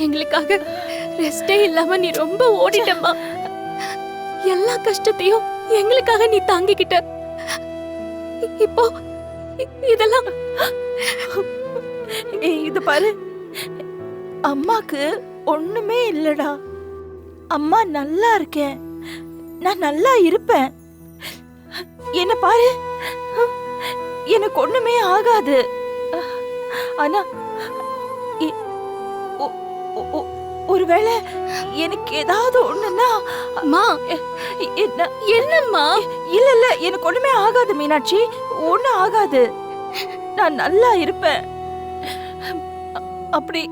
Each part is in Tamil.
எங்களுக்காக ரெஸ்டே இல்லாம நீ ரொம்ப ஓடிட்டம்மா. எல்லா கஷ்டத்தையும் எங்களுக்காக நீ தாங்கிக்கிட்ட. இப்போ இதெல்லாம் இது பாரு, அம்மாக்கு ஒண்ணுமே இல்லடா. அம்மா நல்லா இருக்கேன், நான் நல்லா இருப்பேன். என்ன பாரு, எனக்கு ஒண்ணுமே ஆகாது. ஆனா ஒருவேளை எனக்கு ஏதாவது ஒண்ணுன்னா அம்மா, என்னம்மா? இல்ல இல்ல, எனக்கு ஒண்ணுமே ஆகாது மீனாட்சி, ஒண்ணும் ஆகாது. நான் நல்லா இருப்பேன். அப்படி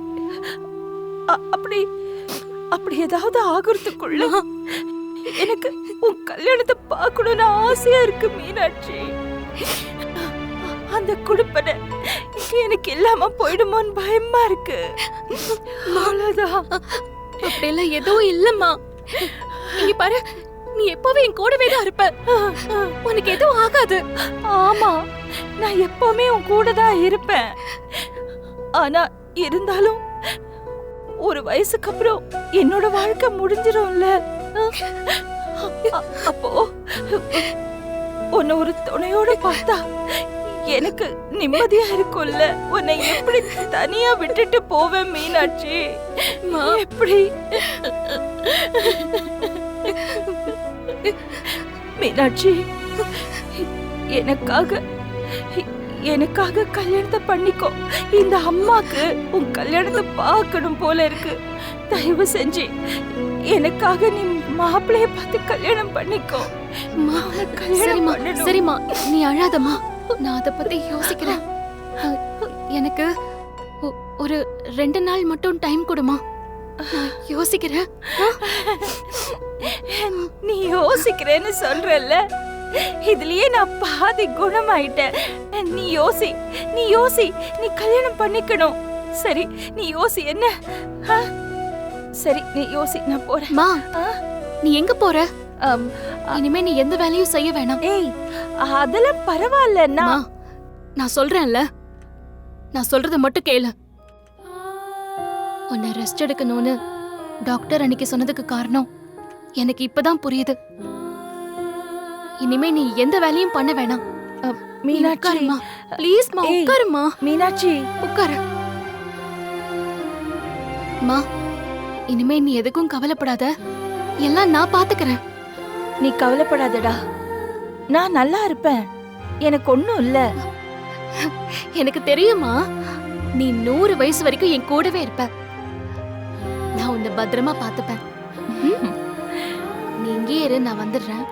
அப்படி அப்படி ஏதாவது ஆகுறதுக்குள்ள எனக்கு உன் கல்யாணத்தை பார்க்கணும்னு ஆசையா இருக்கு மீனாட்சி. அந்த குடுப்பனை எனக்கு இல்லாம போயிடுமோன்னு பயமா இருக்கு. அவ்வளவுதான். அப்படியெல்லாம் எதுவும் இல்லம்மா. இங்க பாரு, நீ எப்பவும் என் கூடவே தான் இருப்ப. உனக்கு எதுவும் ஆகாது. ஆமா, நான் எப்பவுமே உன் கூட தான் இருப்பேன். ஆனா இருந்தாலும் ஒரு வயசுக்கு அப்புறம் என்னோட வாழ்க்கை முடிஞ்சிரும்ல. அப்போ உன்னை ஒரு துணையோட பார்த்தா எனக்கு நிம்மதியா இருக்கும்ல. உன்னை எப்படி தனியா விட்டுட்டு போவேன் மீனாட்சி? எப்படி? மீனாட்சி, எனக்காக கல்யாணத்தை பண்ணிக்கோ. இந்த அம்மாக்கு உன் கல்யாணத்தை பார்க்கணும் போல இருக்கு. தயவு செஞ்சு எனக்காக நீ மாப்பிள்ளைய பார்த்து கல்யாணம் பண்ணிக்கோ. சரிம்மா, சரிம்மா, நீ அழாதம்மா. நான் அத பத்தி யோசிக்கிறேன். எனக்கு ஒரு 2 நாள் மட்டும் டைம் கொடுமா, நான் யோசிக்கிறேன். நீ யோசிக்கிறேன்னு சொல்றல்ல, இதுலயே நான் பாதி குணமாயிட்டேன். நீ யோசி, நீ கல்யாணம் பண்ணிக்கணும். சரி, நீ யோசி. என்ன? சரி, நீ யோசி, நான் போறேன். மா, நீ எங்க போற? இனிமே நீ எந்த வேலையும் செய்ய வேணாம். ஏய், அதெல்லாம் பரவாயில்ல. நான் சொல்றேன்ல, நான் சொல்றத மட்டும் கேளு. உன்னை ரெஸ்ட் எடுக்கணும்னு டாக்டர் அன்னைக்கு சொன்னதுக்கு காரணம் எனக்கு இப்பதான் புரியுது. இனிமே நீ எந்த வேலையும் பண்ண வேணாம். மீனாட்சி, ப்ளீஸ் மா, உட்காருமா. மீனாட்சி, உட்காரு. மா, இனிமே நீ எதுக்கும் கவலைப்படாத, எல்லாம் நான் பாத்துக்கிறேன். நீ கவலைப்படாதடா, நான் நல்லா இருப்பேன். எனக்கு ஒண்ணும் இல்ல. எனக்கு தெரியுமா, நீ 100 வயசு வரைக்கும் என் கூடவே இருப்ப. நான் உன்னை பத்திரமா பாத்துப்பேன். நீ இங்கே இரு, நான் வந்துடுறேன்.